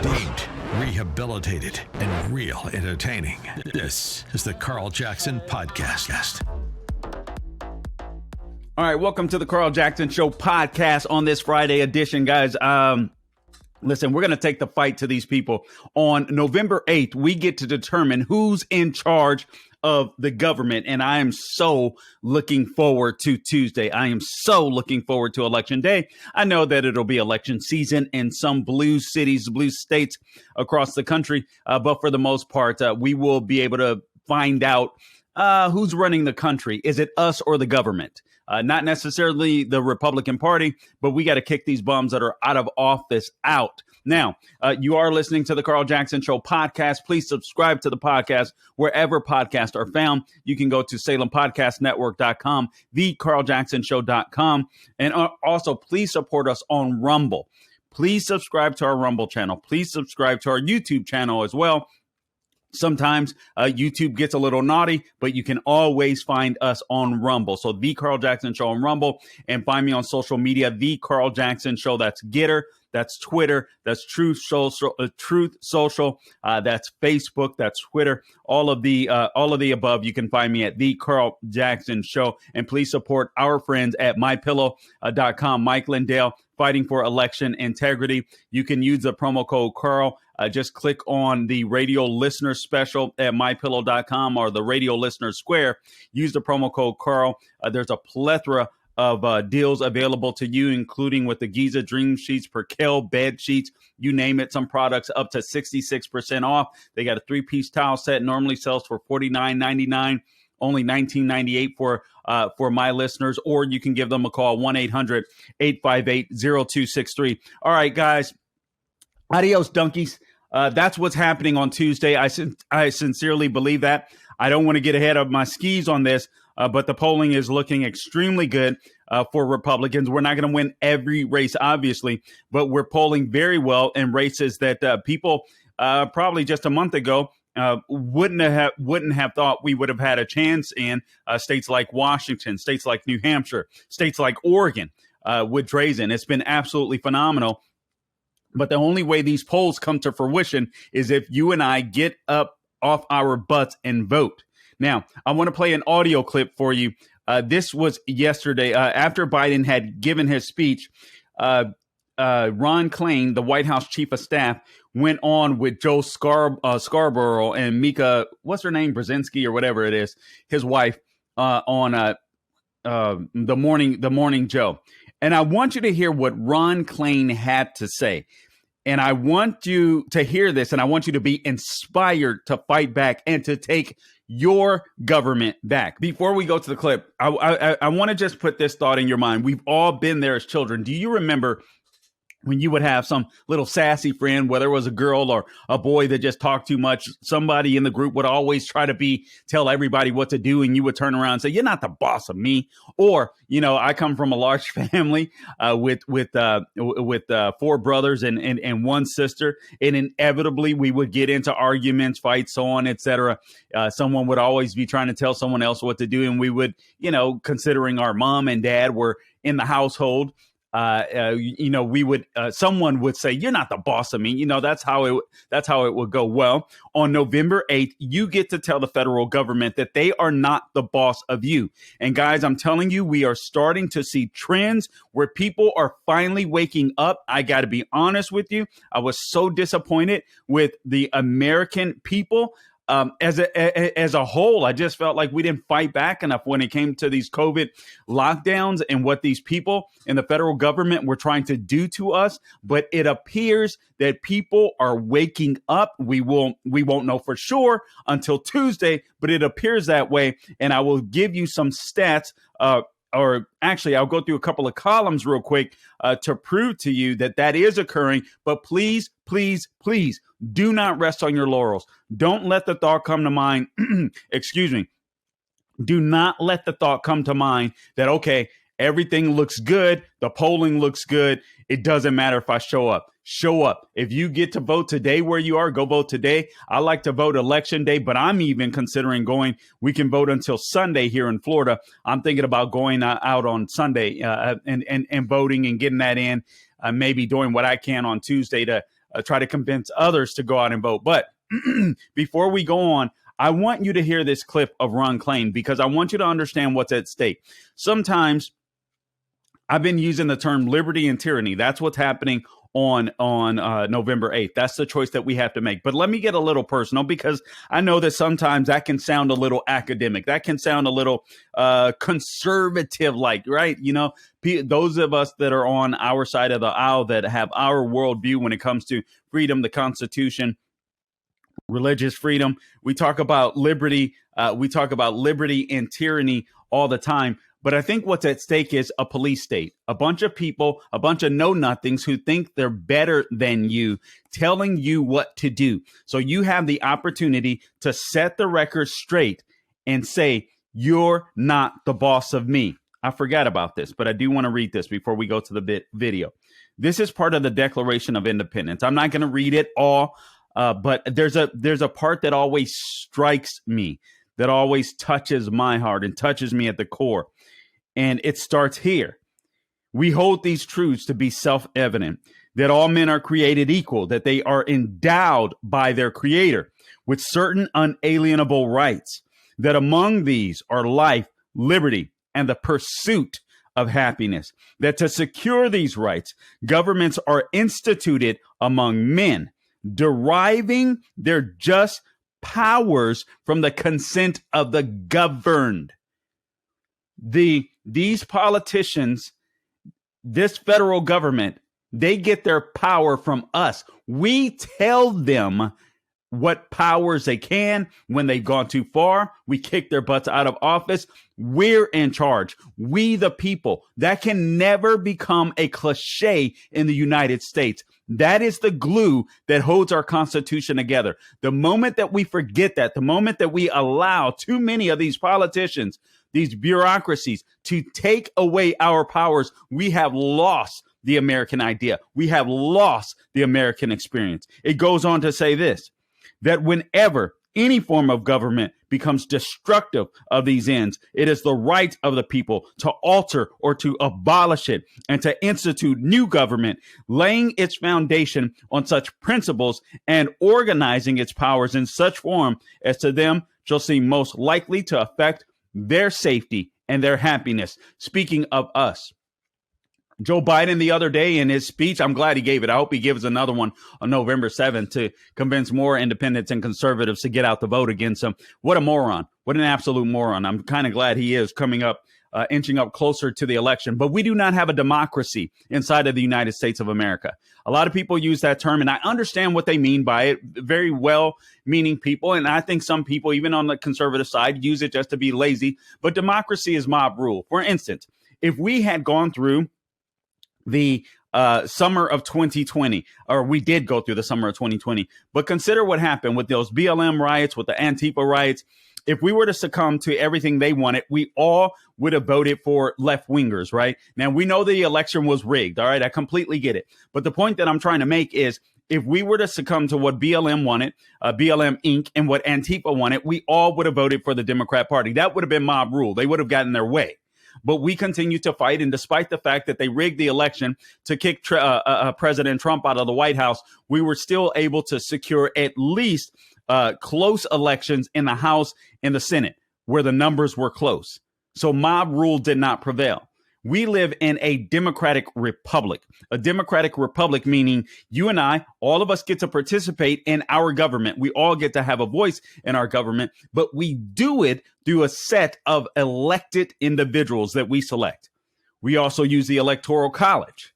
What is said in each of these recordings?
Deemed, rehabilitated, and real entertaining. This is the Carl Jackson Podcast. All right, welcome to the Carl Jackson Show podcast on this Friday edition, guys. Listen, we're going to take the fight to these people. On November 8th, we get to determine who's in charge of the government. And I am so looking forward to Tuesday. I am so looking forward to Election Day. I know that it'll be election season in some blue cities, blue states across the country. But for the most part, we will be able to find out who's running the country. Is it us or the government? Not necessarily the Republican Party, but we got to kick these bums that are out of office out. Now, you are listening to the Carl Jackson Show podcast. Please subscribe to the podcast wherever podcasts are found. You can go to SalemPodcastNetwork.com, theCarlJacksonShow.com, and also please support us on Rumble. Please subscribe to our Rumble channel. Please subscribe to our YouTube channel as well. Sometimes YouTube gets a little naughty, but you can always find us on Rumble. So The Carl Jackson Show on Rumble, and find me on social media, The Carl Jackson Show. That's Getter, that's Twitter, that's Truth Social, that's Facebook, that's Twitter. All of the above. You can find me at The Carl Jackson Show. And please support our friends at MyPillow.com. Mike Lindell, fighting for election integrity. You can use the promo code Carl. Just click on the radio listener special at mypillow.com or the radio listener square. Use the promo code Carl. There's a plethora of deals available to you, including with the Giza Dream Sheets, Percale bed sheets, you name it. Some products up to 66% off. They got a 3-piece towel set, normally sells for $49.99. Only $19.98 for my listeners, or you can give them a call, 1-800-858-0263. All right, guys. Adios, donkeys. That's what's happening on Tuesday. I sincerely believe that. I don't want to get ahead of my skis on this, but the polling is looking extremely good for Republicans. We're not going to win every race, obviously, but we're polling very well in races that people probably just a month ago wouldn't have thought we would have had a chance in. States like Washington, states like New Hampshire, states like Oregon with Drazen. It's been absolutely phenomenal. But the only way these polls come to fruition is if you and I get up off our butts and vote. Now, I want to play an audio clip for you. This was yesterday after Biden had given his speech. Ron Klain, the White House chief of staff, went on with Joe Scarborough and Mika, what's her name, Brzezinski or whatever it is, his wife, on the morning Joe. And I want you to hear what Ron Klain had to say. And I want you to hear this, and I want you to be inspired to fight back and to take your government back. Before we go to the clip, I want to just put this thought in your mind. We've all been there as children. Do you remember when you would have some little sassy friend, whether it was a girl or a boy that just talked too much? Somebody in the group would always try to tell everybody what to do, and you would turn around and say, "You're not the boss of me." Or, I come from a large family with 4 brothers and 1 sister, and inevitably we would get into arguments, fights, so on, etc. Someone would always be trying to tell someone else what to do, and we would, considering our mom and dad were in the household, we would, someone would say, "You're not the boss of me." That's how it would go. Well, on November 8th, you get to tell the federal government that they are not the boss of you. And guys, I'm telling you, we are starting to see trends where people are finally waking up. I got to be honest with you. I was so disappointed with the American people. As a whole, I just felt like we didn't fight back enough when it came to these COVID lockdowns and what these people in the federal government were trying to do to us. But it appears that people are waking up. We won't know for sure until Tuesday, but it appears that way. And I will give you some stats. Or actually, I'll go through a couple of columns real quick to prove to you that is occurring. But please, please, please do not rest on your laurels. Don't let the thought come to mind. Excuse me. Do not let the thought come to mind that, okay, everything looks good. The polling looks good. It doesn't matter if I show up. Show up. If you get to vote today where you are, go vote today. I like to vote election day, but I'm even considering going. We can vote until Sunday here in Florida. I'm thinking about going out on Sunday and voting and getting that in. Maybe doing what I can on Tuesday to try to convince others to go out and vote. But before we go on, I want you to hear this clip of Ron Klain, because I want you to understand what's at stake. Sometimes I've been using the term liberty and tyranny. That's what's happening on November 8th. That's the choice that we have to make. But let me get a little personal, because I know that sometimes that can sound a little academic. That can sound a little conservative, like, right? You know, those of us that are on our side of the aisle that have our worldview when it comes to freedom, the Constitution, religious freedom. We talk about liberty. We talk about liberty and tyranny all the time. But I think what's at stake is a police state, a bunch of people, a bunch of know-nothings who think they're better than you, telling you what to do. So you have the opportunity to set the record straight and say, you're not the boss of me. I forgot about this, but I do want to read this before we go to the video. This is part of the Declaration of Independence. I'm not going to read it all, but there's a part that always strikes me, that always touches my heart and touches me at the core. And it starts here. We hold these truths to be self-evident, that all men are created equal, that they are endowed by their creator with certain unalienable rights, that among these are life, liberty, and the pursuit of happiness, that to secure these rights, governments are instituted among men, deriving their just powers from the consent of the governed. These politicians, this federal government, they get their power from us. We tell them what powers they can. When they've gone too far, we kick their butts out of office. We're in charge. We the people. That can never become a cliche in the United States. That is the glue that holds our Constitution together. The moment that we forget that, the moment that we allow too many of these politicians, these bureaucracies, to take away our powers, we have lost the American idea. We have lost the American experience. It goes on to say this, that whenever any form of government becomes destructive of these ends, it is the right of the people to alter or to abolish it and to institute new government, laying its foundation on such principles and organizing its powers in such form as to them shall seem most likely to affect their safety and their happiness. Speaking of us, Joe Biden the other day in his speech, I'm glad he gave it. I hope he gives another one on November 7th to convince more independents and conservatives to get out the vote against him. What a moron. What an absolute moron. I'm kind of glad he is coming up, inching up closer to the election. But we do not have a democracy inside of the United States of America. A lot of people use that term, and I understand what they mean by it. Very well-meaning people, and I think some people, even on the conservative side, use it just to be lazy. But democracy is mob rule. For instance, if we had gone through the summer of 2020, or we did go through the summer of 2020, but consider what happened with those BLM riots, with the Antifa riots. If we were to succumb to everything they wanted, we all would have voted for left wingers, right? Now, we know the election was rigged. All right. I completely get it. But the point that I'm trying to make is, if we were to succumb to what BLM wanted, BLM Inc., and what Antifa wanted, we all would have voted for the Democrat Party. That would have been mob rule. They would have gotten their way. But we continue to fight. And despite the fact that they rigged the election to kick President Trump out of the White House, we were still able to secure at least close elections in the House and the Senate, where the numbers were close. So mob rule did not prevail. We live in a democratic republic meaning you and I, all of us get to participate in our government. We all get to have a voice in our government, but we do it through a set of elected individuals that we select. We also use the Electoral College.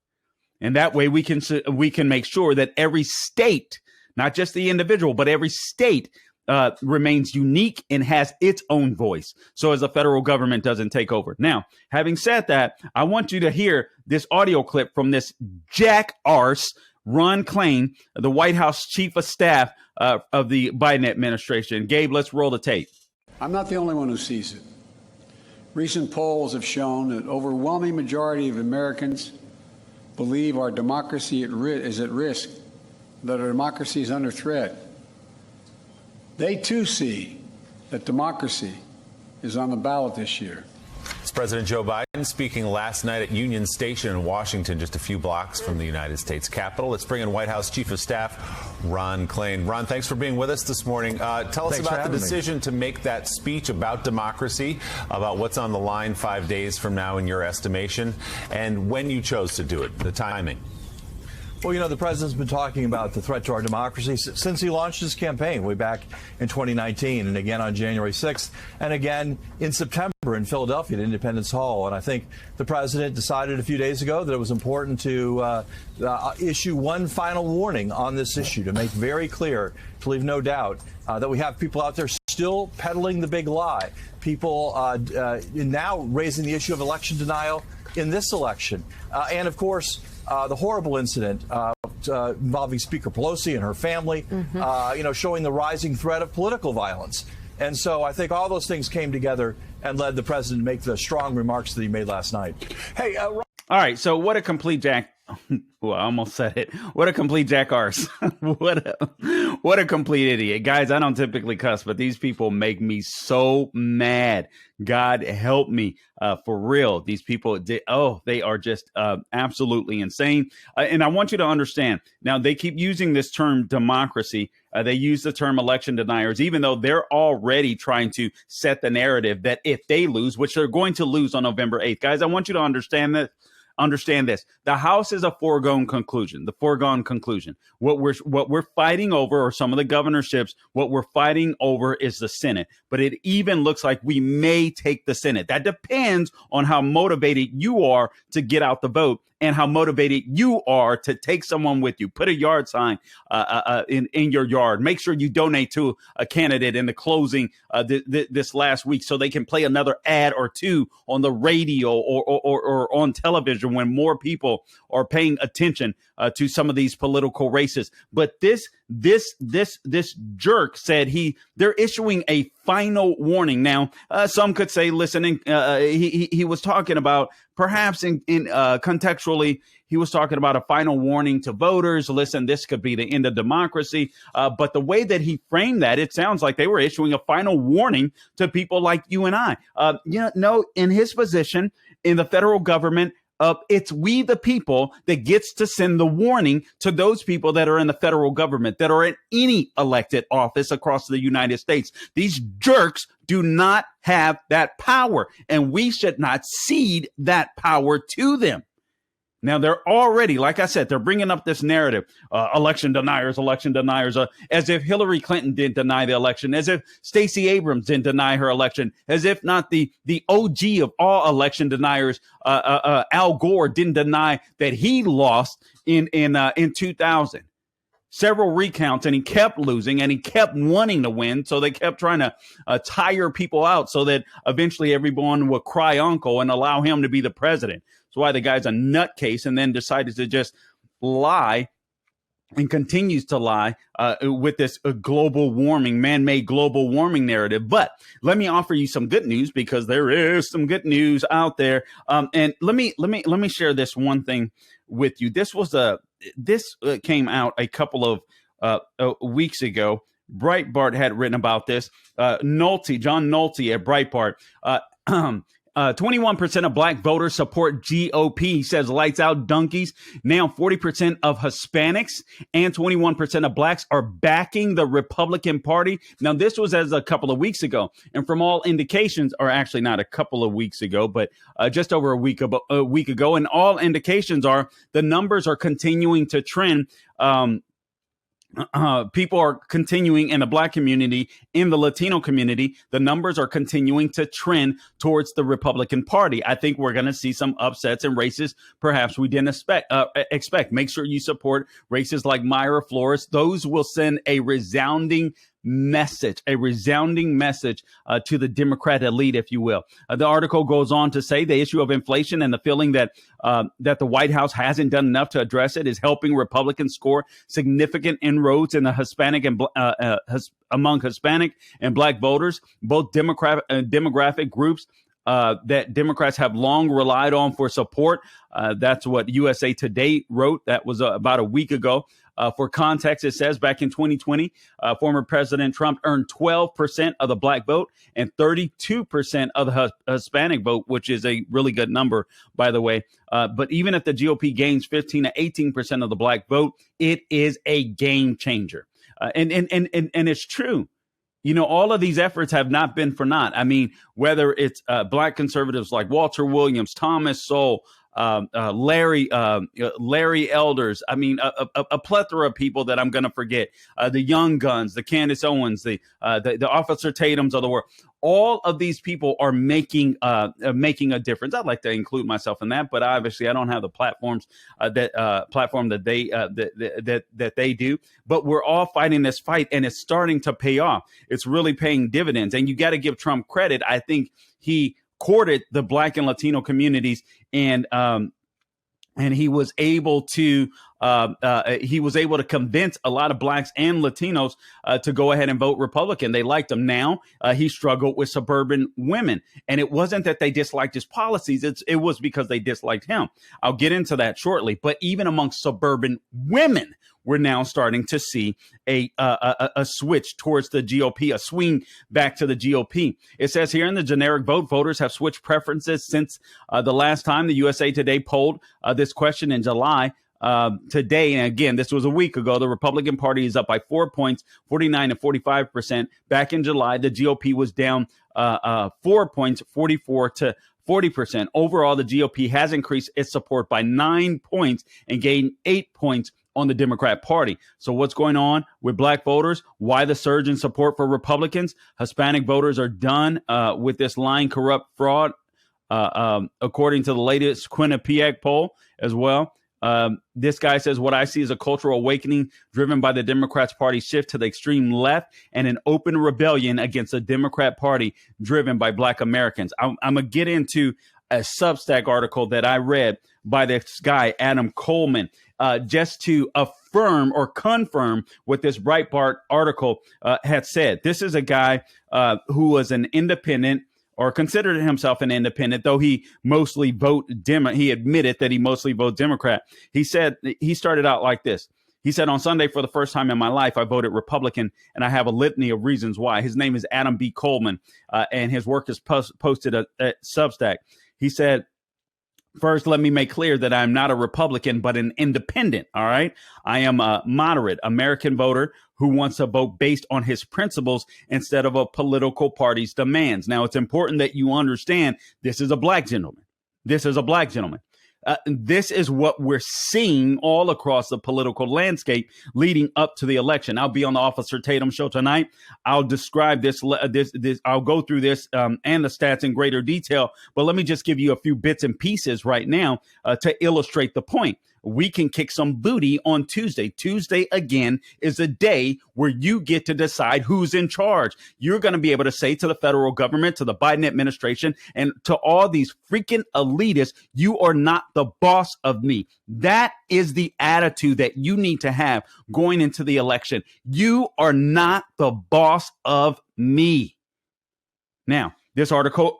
And that way we can make sure that every state, not just the individual, but every state remains unique and has its own voice, so as the federal government doesn't take over. Now, having said that, I want you to hear this audio clip from this jackarse Ron Klain, the White House chief of staff of the Biden administration. Gabe, let's roll the tape. I'm not the only one who sees it. Recent polls have shown that overwhelming majority of Americans believe our democracy is at risk, that our democracy is under threat. They, too, see that democracy is on the ballot this year. President Joe Biden speaking last night at Union Station in Washington, just a few blocks from the United States Capitol. Let's bring in White House Chief of Staff Ron Klain. Ron, thanks for being with us this morning. Tell us about the decision to make that speech about democracy, about what's on the line 5 days from now in your estimation, and when you chose to do it, the timing. Well, you know, the president's been talking about the threat to our democracy since he launched his campaign way back in 2019, and again on January 6th, and again in September in Philadelphia at Independence Hall. And I think the president decided a few days ago that it was important to issue one final warning on this issue, to make very clear, to leave no doubt, that we have people out there still peddling the big lie, people now raising the issue of election denial in this election, and of course, the horrible incident involving Speaker Pelosi and her family, showing the rising threat of political violence. And so I think all those things came together and led the president to make the strong remarks that he made last night. Hey, all right. So what a complete jack. Well, I almost said it. What a complete jackass. What a complete idiot. Guys, I don't typically cuss, but these people make me so mad. God help me, for real. These people, they are just absolutely insane. And I want you to understand, now they keep using this term democracy. They use the term election deniers, even though they're already trying to set the narrative that if they lose, which they're going to lose on November 8th. Guys, I want you to understand that. Understand this. The House is a foregone conclusion. The foregone conclusion. What we're fighting over, or some of the governorships, what we're fighting over is the Senate. But it even looks like we may take the Senate. That depends on how motivated you are to get out the vote, and how motivated you are to take someone with you. Put a yard sign in your yard. Make sure you donate to a candidate in the closing this last week, so they can play another ad or two on the radio or on television when more people are paying attention to some of these political races. But this jerk said they're issuing a final warning. Now, some could say, listen, he was talking about, perhaps in contextually, he was talking about a final warning to voters. Listen, this could be the end of democracy. But the way that he framed that, it sounds like they were issuing a final warning to people like you and I. No, in his position in the federal government, it's we, the people, that gets to send the warning to those people that are in the federal government, that are in any elected office across the United States. These jerks do not have that power, and we should not cede that power to them. Now, they're already, like I said, they're bringing up this narrative, election deniers, as if Hillary Clinton didn't deny the election, as if Stacey Abrams didn't deny her election, as if not the OG of all election deniers, Al Gore, didn't deny that he lost in 2000. Several recounts, and he kept losing, and he kept wanting to win. So they kept trying to tire people out so that eventually everyone would cry uncle and allow him to be the president. That's why the guy's a nutcase, and then decided to just lie and continues to lie with this global warming, man-made global warming narrative. But let me offer you some good news, because there is some good news out there. And let me share this one thing with you. This came out a couple of weeks ago. Breitbart had written about this. John Nolte at Breitbart. 21% of black voters support GOP, he says. Lights out donkeys. Now 40% of Hispanics and 21% of blacks are backing the Republican Party. Now, this was as a couple of weeks ago. And from all indications, or actually not a couple of weeks ago, but just over a week ago. And all indications are the numbers are continuing to trend. People are continuing in the black community, in the Latino community. The numbers are continuing to trend towards the Republican Party. I think we're going to see some upsets in races perhaps we didn't expect. Make sure you support races like Myra Flores. Those will send a resounding message to the Democrat elite, if you will. The article goes on to say the issue of inflation and the feeling that the White House hasn't done enough to address it is helping Republicans score significant inroads in the Hispanic and among Hispanic and black voters. Both demographic groups that Democrats have long relied on for support. That's what USA Today wrote. That was about a week ago. For context, it says back in 2020, former President Trump earned 12% of the black vote and 32% of the Hispanic vote, which is a really good number, by the way. But even if the GOP gains 15 to 18% of the black vote, it is a game changer. And it's true. You know, all of these efforts have not been for naught. I mean, whether it's black conservatives like Walter Williams, Thomas Sowell, Larry Elders. I mean, a plethora of people that I'm going to forget. The Young Guns, the Candace Owens, the Officer Tatums of the world. All of these people are making a difference. I'd like to include myself in that, but obviously I don't have the platforms that they do. But we're all fighting this fight, and it's starting to pay off. It's really paying dividends, and you got to give Trump credit. I think he courted the black and Latino communities, and he was able to convince a lot of blacks and Latinos to go ahead and vote Republican. They liked him. Now he struggled with suburban women, and it wasn't that they disliked his policies. It was because they disliked him. I'll get into that shortly. But even amongst suburban women, we're now starting to see a switch towards the GOP, a swing back to the GOP. It says here in the generic vote, voters have switched preferences since the last time the USA Today polled this question in July. Today, and again, this was a week ago, the Republican Party is up by 4 points, 49 to 45%. Back in July, the GOP was down 4 points, 44 to 40%. Overall, the GOP has increased its support by 9 points and gained 8 points on the Democrat Party. So what's going on with black voters? Why the surge in support for Republicans? Hispanic voters are done with this lying, corrupt fraud, according to the latest Quinnipiac poll as well. This guy says, what I see is a cultural awakening driven by the Democrats' party shift to the extreme left and an open rebellion against the Democrat Party driven by black Americans. I'm going to get into a Substack article that I read by this guy, Adam Coleman, just to affirm or confirm what this Breitbart article had said. This is a guy who was an independent, or considered himself an independent, though he mostly he admitted that he mostly voted Democrat. He said, he started out like this. He said, on Sunday, for the first time in my life, I voted Republican, and I have a litany of reasons why. His name is Adam B. Coleman, and his work is posted at Substack. He said, first, let me make clear that I'm not a Republican, but an independent. All right. I am a moderate American voter who wants to vote based on his principles instead of a political party's demands. Now, it's important that you understand this is a black gentleman. This is a black gentleman. This is what we're seeing all across the political landscape leading up to the election. I'll be on the Officer Tatum show tonight. I'll describe this. I'll go through this and the stats in greater detail. But let me just give you a few bits and pieces right now to illustrate the point. We can kick some booty on Tuesday. Tuesday, again, is a day where you get to decide who's in charge. You're going to be able to say to the federal government, to the Biden administration, and to all these freaking elitists, you are not the boss of me. That is the attitude that you need to have going into the election. You are not the boss of me. Now, this article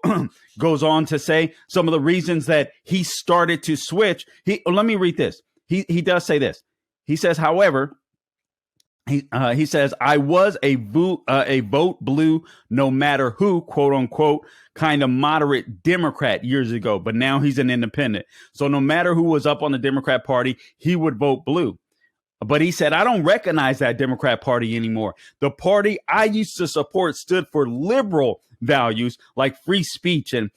goes on to say some of the reasons that he started to switch. Let me read this. He does say this. He says, however, he says, I was a vote blue no matter who, quote unquote, kind of moderate Democrat years ago. But now he's an independent. So no matter who was up on the Democrat Party, he would vote blue. But he said, I don't recognize that Democrat Party anymore. The party I used to support stood for liberal values like free speech, and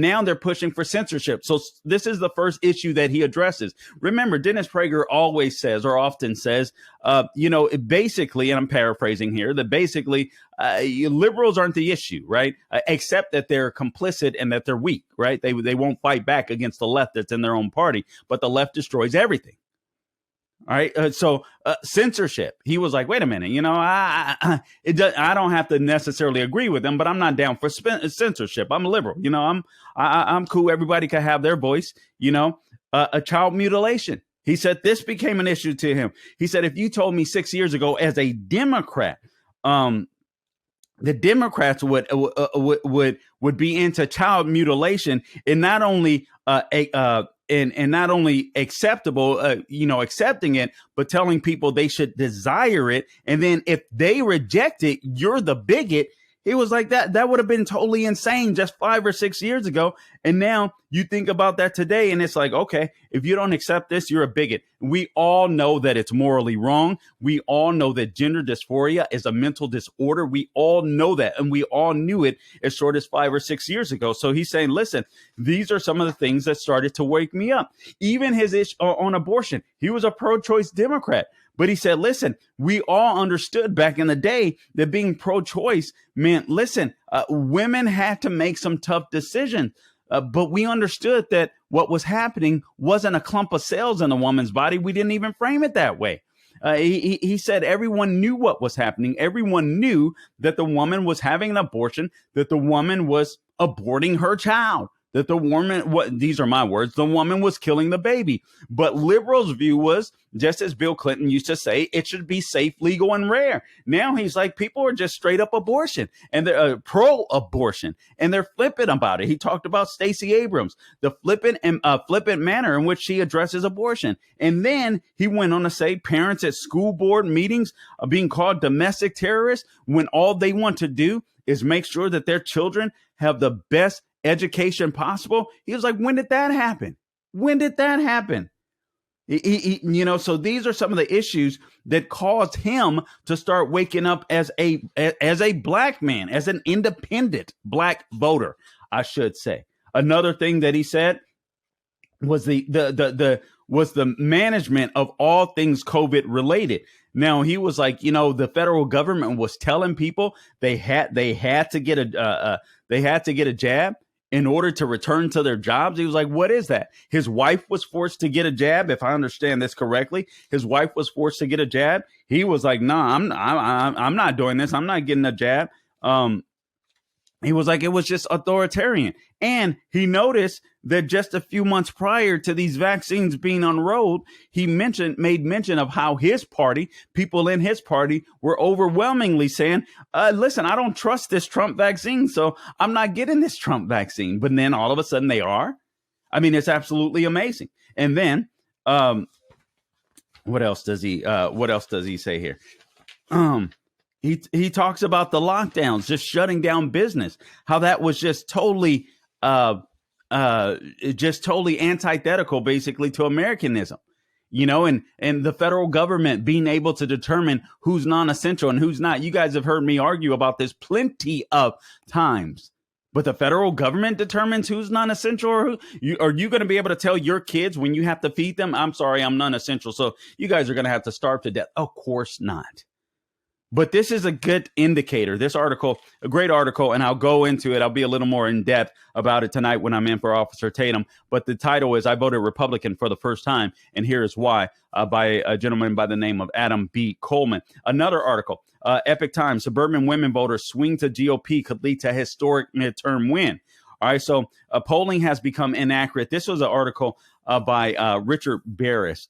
now they're pushing for censorship. So this is the first issue that he addresses. Remember, Dennis Prager always says, or often says, basically, and I'm paraphrasing here, that basically liberals aren't the issue, right? Except that they're complicit and that they're weak, right? They won't fight back against the left that's in their own party, but the left destroys everything. All right. So censorship. He was like, wait a minute, I don't have to necessarily agree with them, but I'm not down for censorship. I'm a liberal. I'm cool. Everybody can have their voice. A child mutilation. He said this became an issue to him. He said, if you told me 6 years ago as a Democrat the Democrats would be into child mutilation, and not only and not only acceptable, accepting it, but telling people they should desire it. And then if they reject it, you're the bigot. He was like that would have been totally insane just 5 or 6 years ago. And now you think about that today, and it's like, okay, if you don't accept this, you're a bigot. We all know that it's morally wrong. We all know that gender dysphoria is a mental disorder. We all know that, and we all knew it as short as 5 or 6 years ago. So he's saying, listen, these are some of the things that started to wake me up. Even his issue on abortion, he was a pro-choice Democrat. But he said, listen, we all understood back in the day that being pro-choice meant, listen, women had to make some tough decisions. But we understood that what was happening wasn't a clump of cells in a woman's body. We didn't even frame it that way. He said everyone knew what was happening. Everyone knew that the woman was having an abortion, that the woman was aborting her child. That the woman, these are my words, the woman was killing the baby. But liberals' view was, just as Bill Clinton used to say, it should be safe, legal, and rare. Now he's like, people are just straight up abortion, and they're pro-abortion, and they're flippant about it. He talked about Stacey Abrams, the flippant manner in which she addresses abortion. And then he went on to say parents at school board meetings are being called domestic terrorists when all they want to do is make sure that their children have the best education possible. He was like, when did that happen? When did that happen? So these are some of the issues that caused him to start waking up as a black man, as an independent black voter, I should say. Another thing that he said was the management of all things COVID related. Now he was like, the federal government was telling people they had to get a jab in order to return to their jobs. He was like, what is that? His wife was forced to get a jab. If I understand this correctly, his wife was forced to get a jab. He was like, nah, I'm not doing this. I'm not getting a jab. He was like, it was just authoritarian. And he noticed that just a few months prior to these vaccines being unrolled, he made mention of how his party, people in his party, were overwhelmingly saying, listen, I don't trust this Trump vaccine, so I'm not getting this Trump vaccine. But then all of a sudden they are. I mean, it's absolutely amazing. And then what else does he say here? He talks about the lockdowns, just shutting down business, how that was just totally antithetical, basically, to Americanism, and the federal government being able to determine who's non-essential and who's not. You guys have heard me argue about this plenty of times, but the federal government determines who's non-essential. Are you going to be able to tell your kids when you have to feed them, I'm sorry, I'm non-essential, so you guys are going to have to starve to death? Of course not. But this is a good indicator. This article, a great article, and I'll go into it. I'll be a little more in depth about it tonight when I'm in for Officer Tatum. But the title is I Voted Republican for the First Time, and here is why, by a gentleman by the name of Adam B. Coleman. Another article, Epic Times, suburban women voters swing to GOP could lead to historic midterm win. All right, so polling has become inaccurate. This was an article by Richard Barris.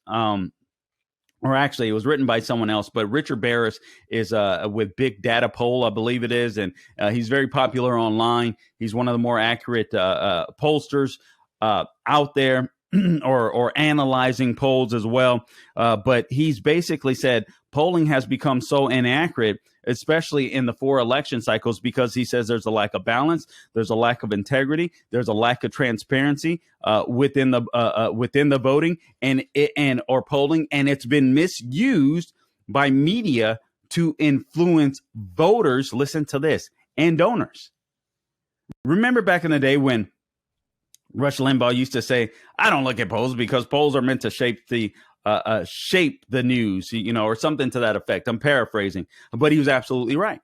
Or actually, it was written by someone else, but Richard Barris is with Big Data Poll, I believe it is, and he's very popular online. He's one of the more accurate pollsters out there, or analyzing polls as well. But he's basically said polling has become so inaccurate, especially in the 4 election cycles, because he says there's a lack of balance, there's a lack of integrity, there's a lack of transparency within the voting or polling, and it's been misused by media to influence voters. Listen to this, and donors. Remember back in the day when Rush Limbaugh used to say, "I don't look at polls because polls are meant to shape the news," or something to that effect. I'm paraphrasing, but he was absolutely right.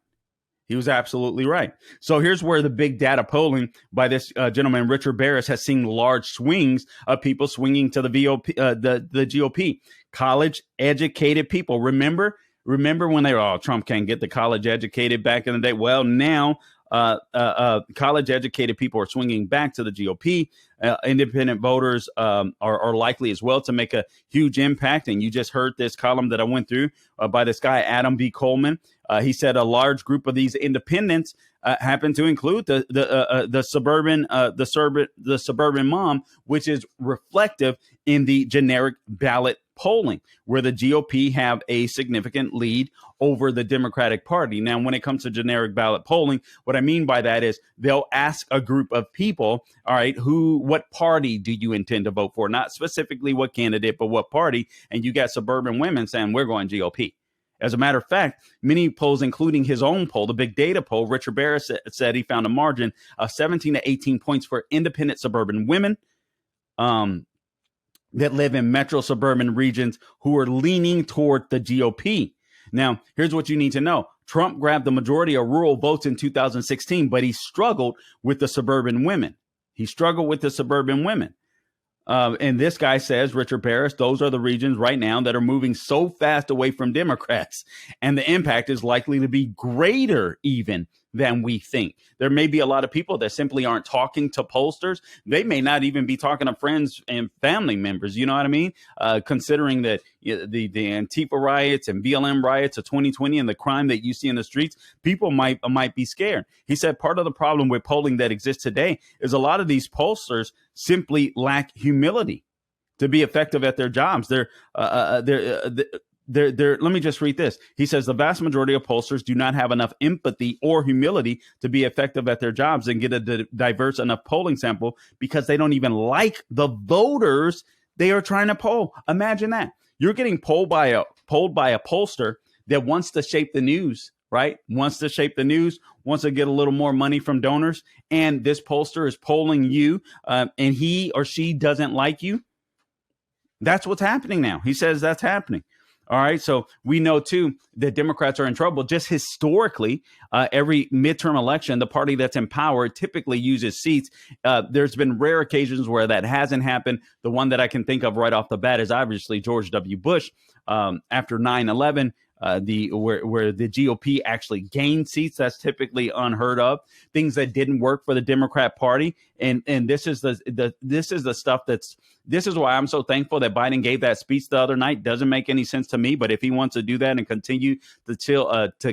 He was absolutely right. So here's where the big data polling by this gentleman, Richard Barris, has seen large swings of people swinging to the GOP. College educated people. Remember when they were, Trump can't get the college educated back in the day? Well, now college educated people are swinging back to the GOP. Independent voters are likely as well to make a huge impact. And you just heard this column that I went through by this guy, Adam B. Coleman. He said a large group of these independents happen to include the suburban mom, which is reflective in the generic ballot polling, where the GOP have a significant lead over the Democratic Party. Now, when it comes to generic ballot polling, what I mean by that is they'll ask a group of people, all right, what party do you intend to vote for? Not specifically what candidate, but what party. And you got suburban women saying, we're going GOP. As a matter of fact, many polls, including his own poll, the big data poll, Richard Barris said he found a margin of 17 to 18 points for independent suburban women that live in metro suburban regions who are leaning toward the GOP. Now, here's what you need to know. Trump grabbed the majority of rural votes in 2016, but he struggled with the suburban women. And this guy says, Richard Barris, those are the regions right now that are moving so fast away from Democrats. And the impact is likely to be greater even than we think. There may be a lot of people that simply aren't talking to pollsters. They may not even be talking to friends and family members. You know what I mean? Considering that the Antifa riots and BLM riots of 2020 and the crime that you see in the streets, people might be scared. He said part of the problem with polling that exists today is a lot of these pollsters simply lack humility to be effective at their jobs. Let me just read this. He says the vast majority of pollsters do not have enough empathy or humility to be effective at their jobs and get a diverse enough polling sample because they don't even like the voters they are trying to poll. Imagine that. You're getting polled by a pollster that wants to shape the news, right? Wants to shape the news, wants to get a little more money from donors. And this pollster is polling you and he or she doesn't like you. That's what's happening now. He says that's happening. All right. So we know, too, that Democrats are in trouble. Just historically, every midterm election, the party that's in power typically uses seats. There's been rare occasions where that hasn't happened. The one that I can think of right off the bat is obviously George W. Bush after 9/11. Where the GOP actually gained seats. That's typically unheard of. Things that didn't work for the Democrat Party, and this is the stuff this is why I'm so thankful that Biden gave that speech the other night. Doesn't make any sense to me, but if he wants to do that and continue to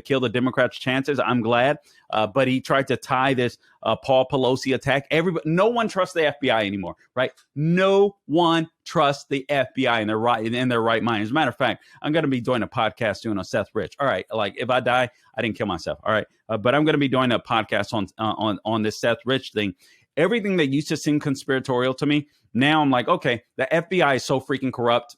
kill the Democrats' chances, I'm glad. But he tried to tie this Paul Pelosi attack. No one trusts the FBI anymore, right? No one trusts the FBI in their right mind. As a matter of fact, I'm going to be doing a podcast soon on Seth Rich. All right, like if I die, I didn't kill myself. All right, but I'm going to be doing a podcast on this Seth Rich thing. Everything that used to seem conspiratorial to me, now I'm like, okay, the FBI is so freaking corrupt.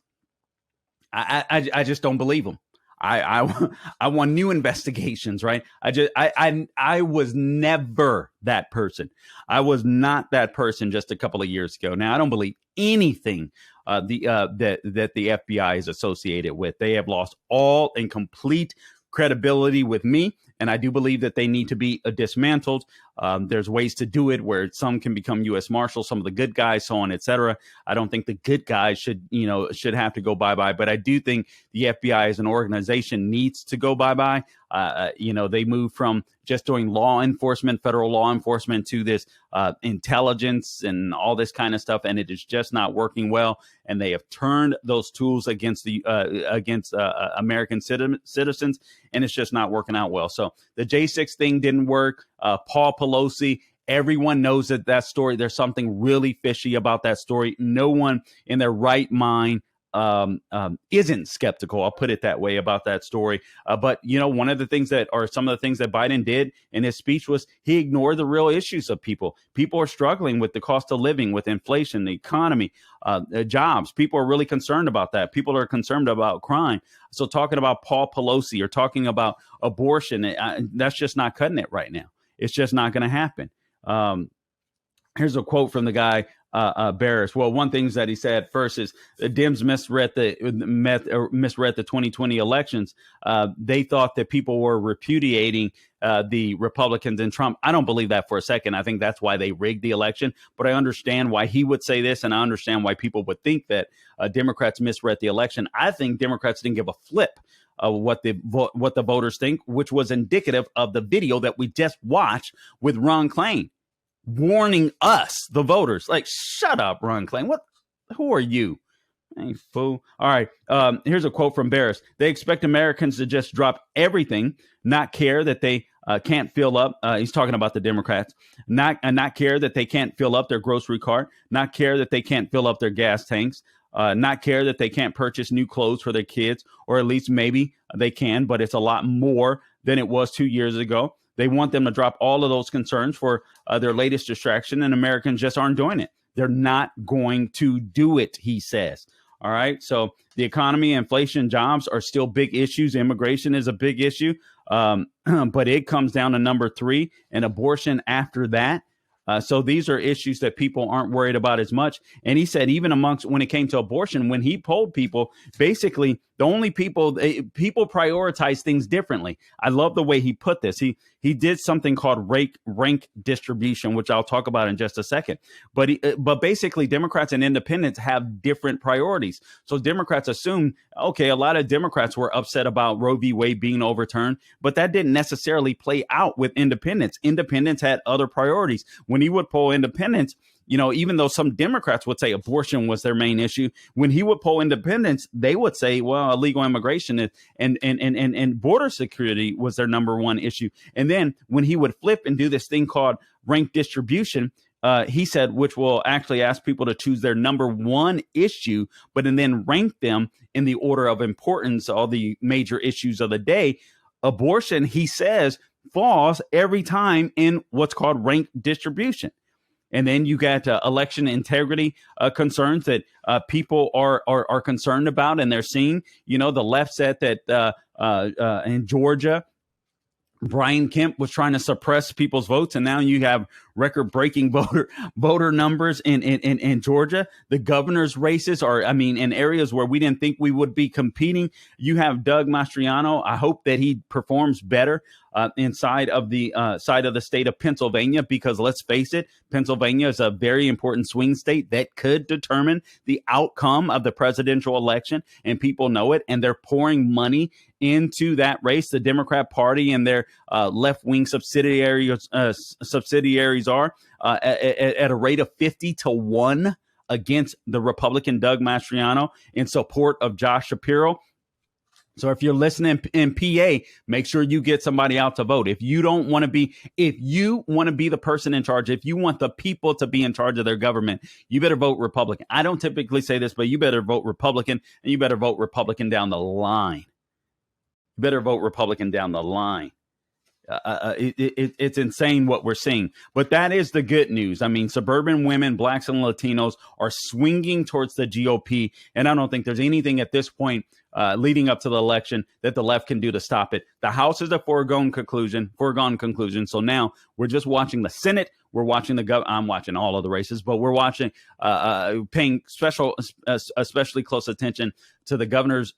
I just don't believe them. I want new investigations, right? I was never that person. I was not that person just a couple of years ago. Now I don't believe anything that the FBI is associated with. They have lost all and complete credibility with me, and I do believe that they need to be dismantled. There's ways to do it where some can become U.S. Marshals, some of the good guys, so on, et cetera. I don't think the good guys should have to go bye-bye, but I do think the FBI as an organization needs to go bye-bye. They moved from just doing law enforcement, federal law enforcement, to this intelligence and all this kind of stuff, and it is just not working well. And they have turned those tools against American citizens, and it's just not working out well. So the J6 thing didn't work. Paul Pelosi, everyone knows that story. There's something really fishy about that story. No one in their right mind isn't skeptical, I'll put it that way, about that story. But, one of the things some of the things that Biden did in his speech was he ignored the real issues of people. People are struggling with the cost of living, with inflation, the economy, jobs. People are really concerned about that. People are concerned about crime. So talking about Paul Pelosi or talking about abortion, that's just not cutting it right now. It's just not going to happen. Here's a quote from the guy, Barris. Well, one thing that he said first is Dems misread the 2020 elections. They thought that people were repudiating the Republicans and Trump. I don't believe that for a second. I think that's why they rigged the election. But I understand why he would say this, and I understand why people would think that Democrats misread the election. I think Democrats didn't give a flip what the voters think, which was indicative of the video that we just watched with Ron Klain warning us, the voters, like, shut up, Ron Klain. Who are you? Hey, fool. All right. Here's a quote from Barris. They expect Americans to just drop everything, not care that they can't fill up. He's talking about the Democrats. Not care that they can't fill up their grocery cart. Not care that they can't fill up their gas tanks. Not care that they can't purchase new clothes for their kids, or at least maybe they can, but it's a lot more than it was 2 years ago. They want them to drop all of those concerns for their latest distraction, and Americans just aren't doing it. They're not going to do it, he says. All right. So the economy, inflation, jobs are still big issues. Immigration is a big issue, but it comes down to number 3 and abortion after that. So these are issues that people aren't worried about as much. And he said even amongst when it came to abortion, when he polled people, basically the only people prioritize things differently. I love the way he put this. He did something called rank distribution, which I'll talk about in just a second. But basically, Democrats and independents have different priorities. So Democrats assume, OK, a lot of Democrats were upset about Roe v. Wade being overturned, but that didn't necessarily play out with independents. Independents had other priorities. When he would poll independents, even though some Democrats would say abortion was their main issue, when he would poll independents, they would say, well, illegal immigration and border security was their number one issue. And then when he would flip and do this thing called rank distribution, he said, which will actually ask people to choose their number one issue, but and then rank them in the order of importance, all the major issues of the day. Abortion, he says, falls every time in what's called rank distribution. And then you got election integrity concerns that people are concerned about, and they're seeing. The left said that in Georgia, Brian Kemp was trying to suppress people's votes, and now you have record-breaking voter numbers in Georgia. The governor's races are, in areas where we didn't think we would be competing. You have Doug Mastriano. I hope that he performs better inside of the state of Pennsylvania, because let's face it, Pennsylvania is a very important swing state that could determine the outcome of the presidential election, and people know it, and they're pouring money into that race. The Democrat Party and their left-wing subsidiaries are at a rate of 50-1 against the Republican Doug Mastriano in support of Josh Shapiro. So if you're listening in PA, make sure you get somebody out to vote. If you want to be the person in charge, if you want the people to be in charge of their government, you better vote Republican. I don't typically say this, but you better vote Republican, and you better vote Republican down the line. You better vote Republican down the line. It's insane what we're seeing. But that is the good news. Suburban women, blacks, and Latinos are swinging towards the GOP. And I don't think there's anything at this point leading up to the election that the left can do to stop it. The House is a foregone conclusion. So now we're just watching the Senate. We're watching I'm watching all of the races, but we're watching, paying especially close attention to the governor's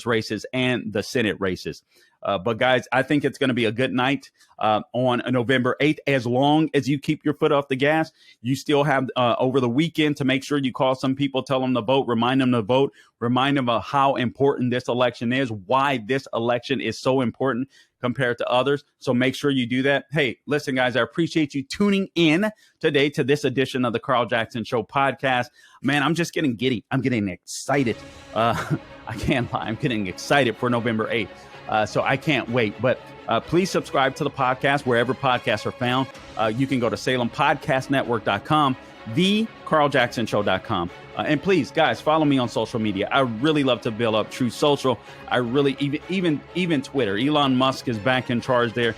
races and the Senate races. But guys, I think it's going to be a good night on November 8th. As long as you keep your foot off the gas, you still have over the weekend to make sure you call some people, tell them to vote, remind them to vote, remind them of how important this election is, why this election is so important compared to others. So make sure you do that. Hey, listen, guys, I appreciate you tuning in today to this edition of the Carl Jackson Show podcast. Man, I'm just getting giddy. I'm getting excited. I can't lie. I'm getting excited for November 8th. So I can't wait. But please subscribe to the podcast wherever podcasts are found. You can go to SalemPodcastNetwork.com, theCarlJacksonShow.com. And please, guys, follow me on social media. I really love to build up True Social. I really, even Twitter. Elon Musk is back in charge there.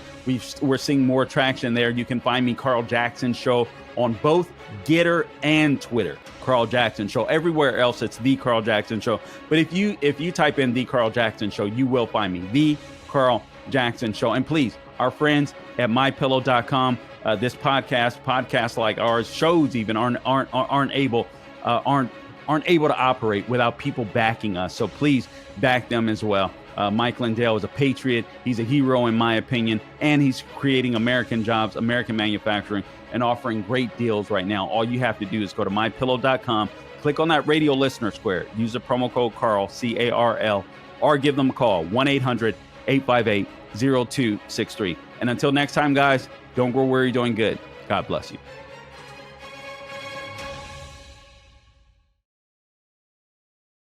We're seeing more traction there. You can find me, Carl Jackson Show, on both Getter and Twitter. Carl Jackson Show. Everywhere else, it's The Carl Jackson Show. But if you type in The Carl Jackson Show, you will find me, The Carl Jackson Show. And please, our friends at MyPillow.com, this podcasts like ours, shows even aren't able to operate without people backing us. So please back them as well. Mike Lindell is a patriot. He's a hero in my opinion, and he's creating American jobs, American manufacturing, and offering great deals right now. All you have to do is go to MyPillow.com, click on that radio listener square, use the promo code Carl, CARL, or give them a call, 1-800-858-0263. And until next time, guys, don't grow weary doing good. God bless you.